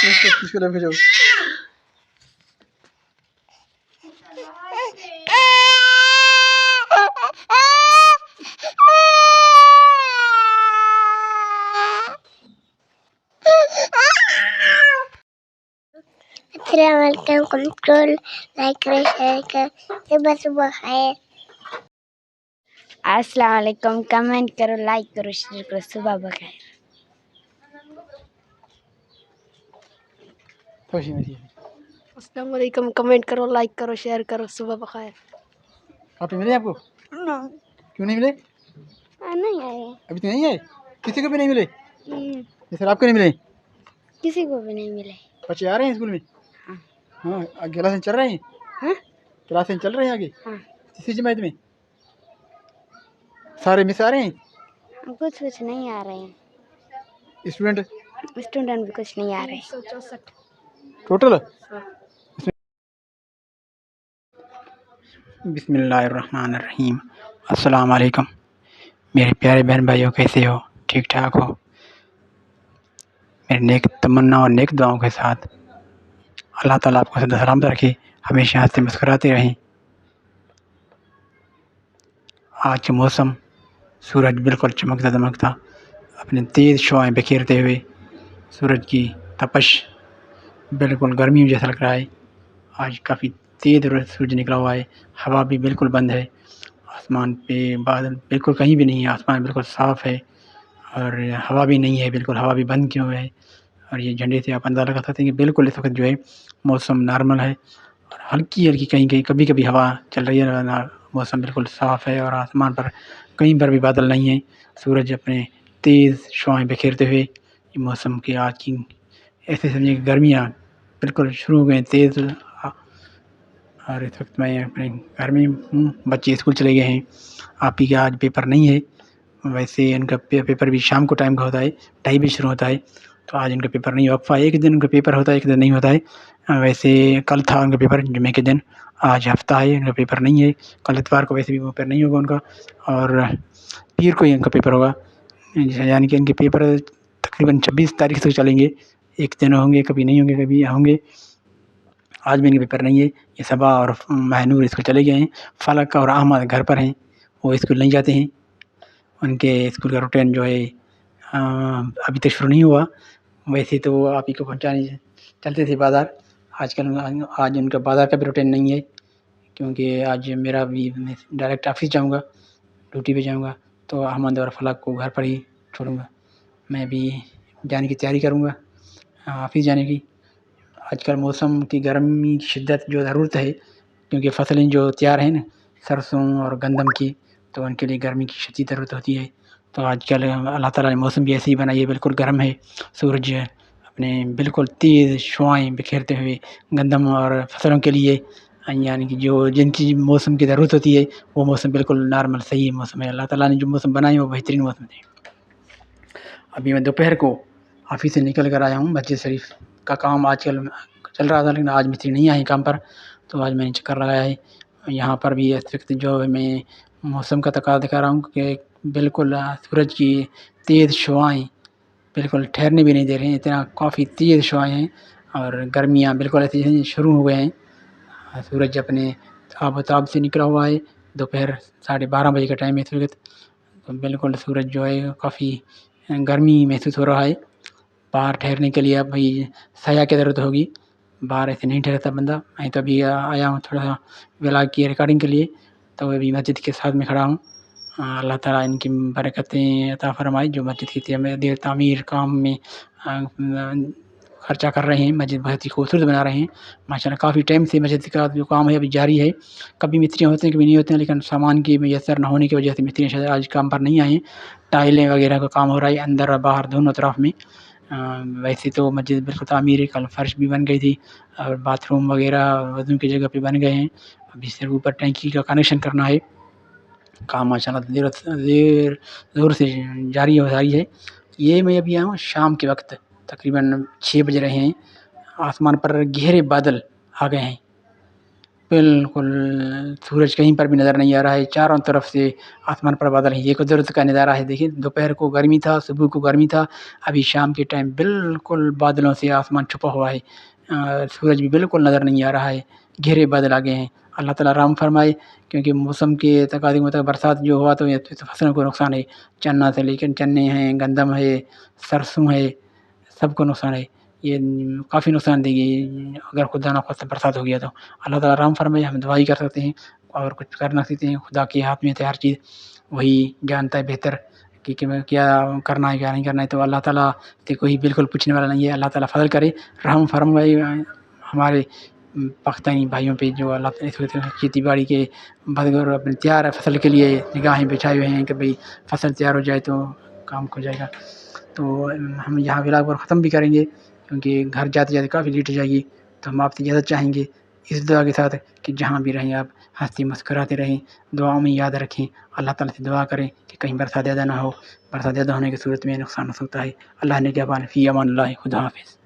इसको लेके जाओ। कंट्रोल लाइक करें, शेयर करें। सुबह सुबह खैर। अस्सलाम वालेकुम, कमेंट करो, लाइक करो, शेयर करो। सुबह बखैर। अस्सलाम वालेकुम, कमेंट करो, लाइक करो, शेयर करो। सुबह बखैर। कापी मिले आपको? क्यों नहीं मिले? नहीं आए अभी तो नहीं आए, किसी को भी नहीं मिले? सर आपको नहीं मिले? किसी को भी नहीं मिले। बच्चे आ रहे हैं स्कूल में? हाँ, क्लासें चल रही हैं? हाँ? क्लासें चल रही हैं आगे? हाँ। किसी जमात में सारे मिस आ रहे हैं? कुछ नहीं आ रहे हैं। स्टूडेंट भी कुछ नहीं आ रहे। टोटल? बिस्मिल्लाहिर्रहमानिर्रहीम। अस्सलाम वालेकुम मेरे प्यारे बहन भाइयों, कैसे हो? ठीक ठाक हो? मेरी नेक तमन्ना और नेक दुआओं के साथ अल्लाह ताला आपको सदा सलामत रखे, हमेशा हंसते मुस्कुराते रहें। आज के मौसम, सूरज बिल्कुल चमकता दमकता अपने तेज़ शुआएं बिखेरते हुए, सूरज की तपश बिल्कुल गर्मी जैसा लग रहा है। आज काफ़ी तेज़ सूरज निकला हुआ है, हवा भी बिल्कुल बंद है, आसमान पे बादल बिल्कुल कहीं भी नहीं है, आसमान बिल्कुल साफ़ है और हवा भी नहीं है, बिल्कुल हवा भी बंद किए हुए है। और ये झंडे से आप अंदाज़ा लगा सकते हैं कि बिल्कुल इस वक्त जो है मौसम नॉर्मल है और हल्की कहीं-कहीं कभी-कभी हवा चल रही है। मौसम बिल्कुल साफ़ है और आसमान पर कहीं पर भी बादल नहीं है। सूरज अपने तेज़ शुआएं बिखेरते हुए ये मौसम की आज की ऐसे समझिए कि गर्मियाँ बिल्कुल शुरू हो गए तेज़। और इस वक्त मैं अपने घर में हूँ, बच्चे स्कूल चले गए हैं। आप ही के आज पेपर नहीं है, वैसे इनका पेपर भी शाम को टाइम का होता है, 2:30 बजे शुरू होता है, तो आज इनका पेपर नहीं, वक्फ़ा एक दिन उनका पेपर होता है, एक दिन नहीं होता है। वैसे कल था उनका पेपर जुम्मे के दिन, आज हफ्ता है इनका पेपर नहीं है। कल इतवार को वैसे भी पेपर नहीं होगा उनका और पीर को ही इनका पेपर होगा, यानी कि इनके पेपर तकरीबन 26 तारीख तक चलेंगे। एक दिन होंगे, कभी नहीं होंगे, कभी होंगे। आज भी इनके पेपर नहीं है। ये सबा और महनूर स्कूल चले गए हैं, फ़लक और अहमद घर पर हैं, वो स्कूल नहीं जाते हैं। उनके स्कूल का रूटीन जो है अभी तक शुरू नहीं हुआ। वैसे तो वो आप ही को पहुँचाने चलते थे बाज़ार, आजकल आज उनका बाज़ार का भी रूटीन नहीं है, क्योंकि आज मेरा भी मैं डायरेक्ट ऑफ़िस जाऊँगा, ड्यूटी पे जाऊँगा, तो अहमद और फ़लक को घर पर ही छोड़ूँगा। मैं भी जाने की तैयारी करूँगा ऑफ़िस जाने की। आजकल मौसम की गर्मी की शिद्दत जो ज़रूरत है, क्योंकि फसलें जो तैयार हैं ना सरसों और गंदम की, तो उनके लिए गर्मी की शदीद ज़रूरत होती है। तो आजकल अल्लाह ताला ने मौसम भी ऐसे ही बनाई है, बिल्कुल गर्म है। सूरज अपने बिल्कुल तेज़ शुआएं बिखेरते हुए गंदम और फसलों के लिए, यानी कि जो जिनकी मौसम की ज़रूरत होती है वो मौसम बिल्कुल नॉर्मल सही मौसम है। अल्लाह ताला ने जो मौसम बनाए हैं वो बेहतरीन मौसम है। अभी मैं दोपहर को ऑफ़िस से निकल कर आया हूँ। मस्जिद शरीफ का काम आजकल चल रहा था, लेकिन आज मिस्त्री नहीं आए काम पर, तो आज मैंने चक्कर लगाया है। यहाँ पर भी इस वक्त जो मैं मौसम का तकाज़ा दिखा रहा हूँ कि बिल्कुल सूरज की तेज़ शुआएं बिल्कुल ठहरने भी नहीं दे रही हैं, इतना काफ़ी तेज़ शुआएं हैं और गर्मियाँ बिल्कुल ऐसे शुरू हो गए हैं। सूरज अपने आफ़ताब से निकला हुआ है, दोपहर 12:30 बजे का टाइम है इस वक्त, तो बिल्कुल सूरज जो है काफ़ी गर्मी महसूस हो रहा है। बाहर ठहरने के लिए अब भाई साया की ज़रूरत होगी, बाहर ऐसे नहीं ठहरता बंदा। मैं तो अभी आया हूँ थोड़ा व्लॉग की रिकॉर्डिंग के लिए, तो अभी मस्जिद के साथ में खड़ा हूँ। अल्लाह ताला इनकी बरकतें अता फ़रमाए, जो मस्जिद की तामीर काम में खर्चा कर रहे हैं, मस्जिद बहुत ही खूबसूरत बना रहे हैं माशाल्लाह। काफ़ी टाइम से मस्जिद का जो काम है अभी जारी है, कभी मिस्त्री होते हैं कभी नहीं होते हैं, लेकिन सामान की मैसर न होने की वजह से मिस्त्री शायद आज काम पर नहीं आए हैं। टाइलें वगैरह का काम हो रहा है अंदर और बाहर दोनों तरफ में। वैसे तो मस्जिद बिल्कुल तामीर है, कल फ़र्श भी बन गई थी और बाथरूम वगैरह वज़ू की जगह पे बन गए हैं। अभी सिर्फ ऊपर टैंकी का कनेक्शन करना है। काम माशाल्लाह ज़ोर से जारी है। ये मैं अभी आया हूँ शाम के वक्त, तकरीबन 6 बज रहे हैं, आसमान पर गहरे बादल आ गए हैं। بالکل سورج کہیں پر بھی نظر نہیں آ رہا ہے، چاروں طرف سے آسمان پر بادل ہیں، یہ قدرت کا نظارہ ہے۔ دیکھیے دوپہر کو گرمی تھا، صبح کو گرمی تھا، ابھی شام کے ٹائم بالکل بادلوں سے آسمان چھپا ہوا ہے، سورج بھی بالکل نظر نہیں آ رہا ہے، گھیرے بادل آ گئے ہیں۔ اللہ تعالیٰ رحم فرمائے، کیونکہ موسم کے تقاضے کے مطابق برسات جو ہوا تو یہ فصلوں کو نقصان ہے، چنا سے لے کے چنے ہیں، گندم ہے، سرسوں ہے، سب کو نقصان ہے، یہ کافی نقصان دے گی اگر خدا نخواستہ برسات ہو گیا تو۔ اللہ تعالیٰ رحم فرمائے، ہم دعا ہی کر سکتے ہیں اور کچھ کر نہ سکتے ہیں، خدا کے ہاتھ میں ہے ہر چیز، وہی جانتا ہے بہتر کہ کیا کرنا ہے کیا نہیں کرنا ہے، تو اللہ تعالیٰ سے کوئی بالکل پوچھنے والا نہیں ہے۔ اللہ تعالیٰ فضل کرے، رحم فرمائے ہمارے پاکستانی بھائیوں پہ جو اللہ تعالیٰ اس وقت کھیتی باڑی کے بغیر اپنے تیار ہے فصل کے لیے نگاہیں بچھائے ہوئے ہیں کہ بھئی فصل تیار ہو جائے تو کام ہو جائے گا۔ تو ہم یہاں ولاگ پر ختم بھی کریں گے کیونکہ گھر جاتے جاتے کافی لیٹ ہو جائے گی، تو ہم آپ سے اجازت چاہیں گے اس دعا کے ساتھ کہ جہاں بھی رہیں آپ ہنستے مسکراتے رہیں، دعاؤں میں یاد رکھیں، اللہ تعالیٰ سے دعا کریں کہ کہیں برسات زیادہ نہ ہو، برسات زیادہ ہونے کی صورت میں نقصان ہو سکتا ہے۔ اللہ نے کیا فی امان اللہ، خدا حافظ۔